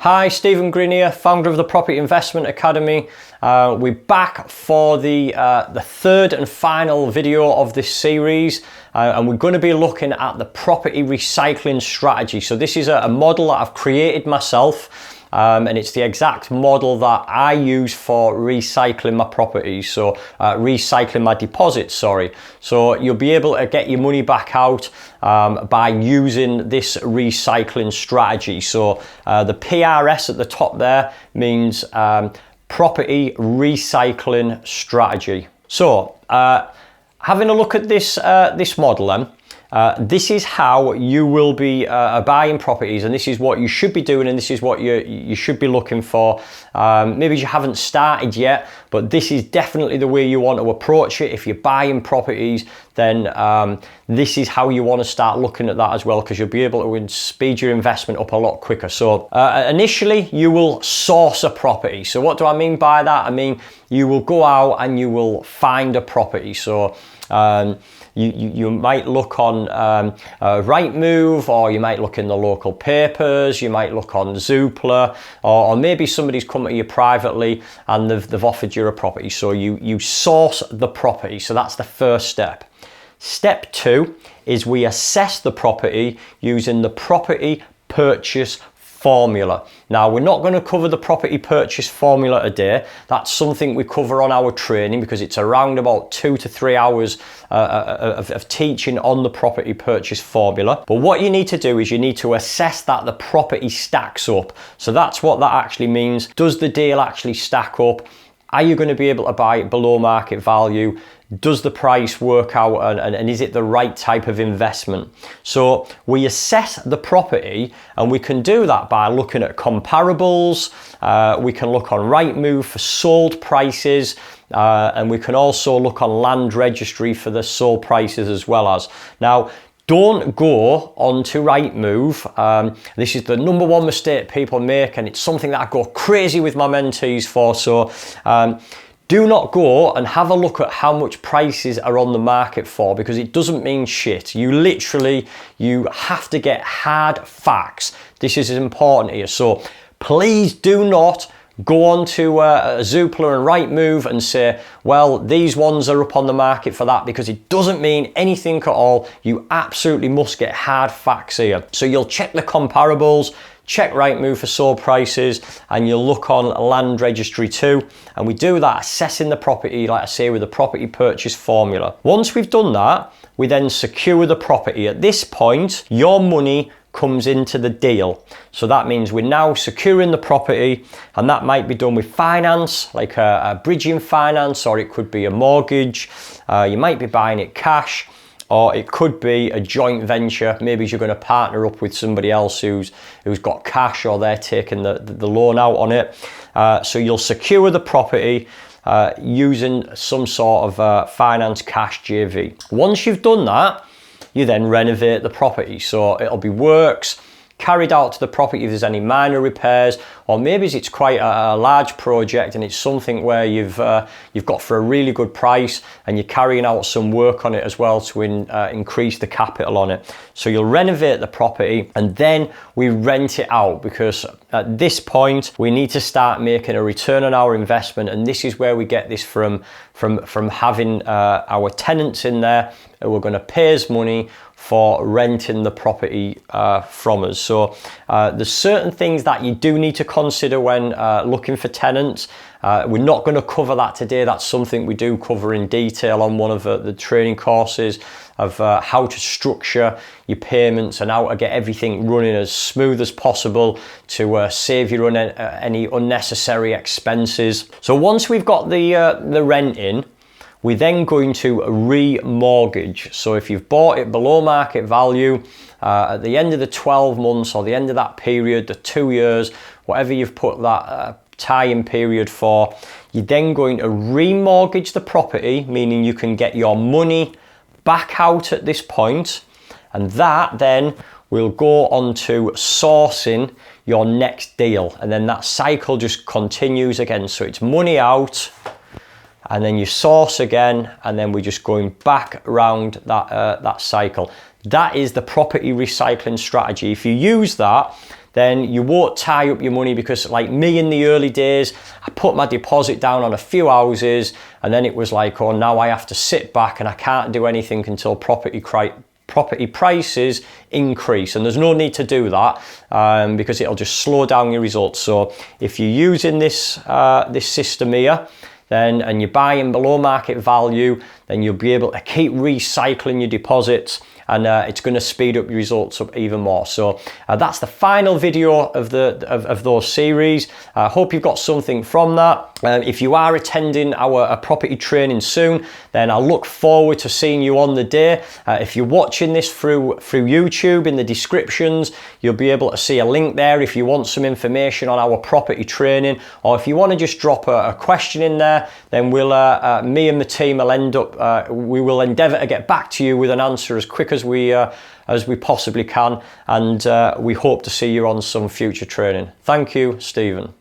Hi, Stephen Green here, founder of the Property Investment Academy. We're back for the third and final video of this series, and we're going to be looking at the property recycling strategy. So this is a model that I've created myself. And it's the exact model that I use for recycling my properties, so recycling my deposits, sorry. So you'll be able to get your money back out by using this recycling strategy. So the PRS at the top there means property recycling strategy. So having a look at this, this model then, this is how you will be buying properties, and this is what you should be doing, and this is what you should be looking for. Maybe you haven't started yet, but this is definitely the way you want to approach it. If you're buying properties, then this is how you want to start looking at that as well, because you'll be able to speed your investment up a lot quicker. So initially you will source a property. So what do I mean by that? I mean, you will go out and you will find a property. So you might look on Rightmove, or you might look in the local papers, you might look on Zoopla, or maybe somebody's come to you privately and they've offered you a property. So you source the property. So that's the first step. Step two is we assess the property using the property purchase formula. Now, we're not going to cover the property purchase formula today. That's something we cover on our training, because it's around about 2 to 3 hours of teaching on the property purchase formula. But what you need to do is you need to assess that the property stacks up. So that's what that actually means. Does the deal actually stack up? Are you going to be able to buy it below market value? Does the price work out, and is it the right type of investment? So we assess the property, and we can do that by looking at comparables. We can look on Rightmove for sold prices, and we can also look on Land Registry for the sold prices as well as. Now, don't go onto Rightmove. This is the number one mistake people make, and it's something that I go crazy with my mentees for. So do not go and have a look at how much prices are on the market for, because it doesn't mean shit. You have to get hard facts. This is important here. So please do not go on to Zoopla and Rightmove and say, well, these ones are up on the market for that, because it doesn't mean anything at all. You absolutely must get hard facts here. So you'll check the comparables, check Rightmove for sold prices, and you'll look on Land Registry too. And we do that assessing the property, like I say, with the property purchase formula. Once we've done that, we then secure the property. At this point, your money comes into the deal. So that means we're now securing the property, and that might be done with finance, like a bridging finance, or it could be a mortgage. You might be buying it cash, or it could be a joint venture. Maybe you're going to partner up with somebody else who's got cash, or they're taking the loan out on it. So you'll secure the property using some sort of finance cash JV. Once you've done that, you then renovate the property. So it'll be works carried out to the property if there's any minor repairs, or maybe it's quite a large project and it's something where you've got for a really good price, and you're carrying out some work on it as well to increase the capital on it. So you'll renovate the property, and then we rent it out, because at this point we need to start making a return on our investment, and this is where we get this from having our tenants in there who are going to pay us money for renting the property from us. So there's certain things that you do need to consider when looking for tenants. We're not going to cover that today. That's something we do cover in detail on one of the training courses of how to structure your payments and how to get everything running as smooth as possible to save you any unnecessary expenses. So once we've got the rent in, we're then going to remortgage. So if you've bought it below market value, at the end of the 12 months or the end of that period, the 2 years, whatever you've put that tie-in period for, you're then going to remortgage the property, meaning you can get your money back out at this point, and that then will go on to sourcing your next deal. And then that cycle just continues again. So it's money out, and then you source again, and then we're just going back around that cycle. That is the property recycling strategy. If you use that, then you won't tie up your money, because like me in the early days, I put my deposit down on a few houses and then it was like, oh, now I have to sit back and I can't do anything until property prices increase, and there's no need to do that because it'll just slow down your results. So if you're using this this system here, then and you're buying below market value, then you'll be able to keep recycling your deposits, and it's going to speed up your results up even more. So that's the final video of those series. I hope you've got something from that. If you are attending our property training soon, then I look forward to seeing you on the day. If you're watching this through YouTube, in the descriptions you'll be able to see a link there if you want some information on our property training, or if you want to just drop a question in there, then we'll me and the team will end up we will endeavour to get back to you with an answer as quick as we possibly can, and we hope to see you on some future training. Thank you, Stephen.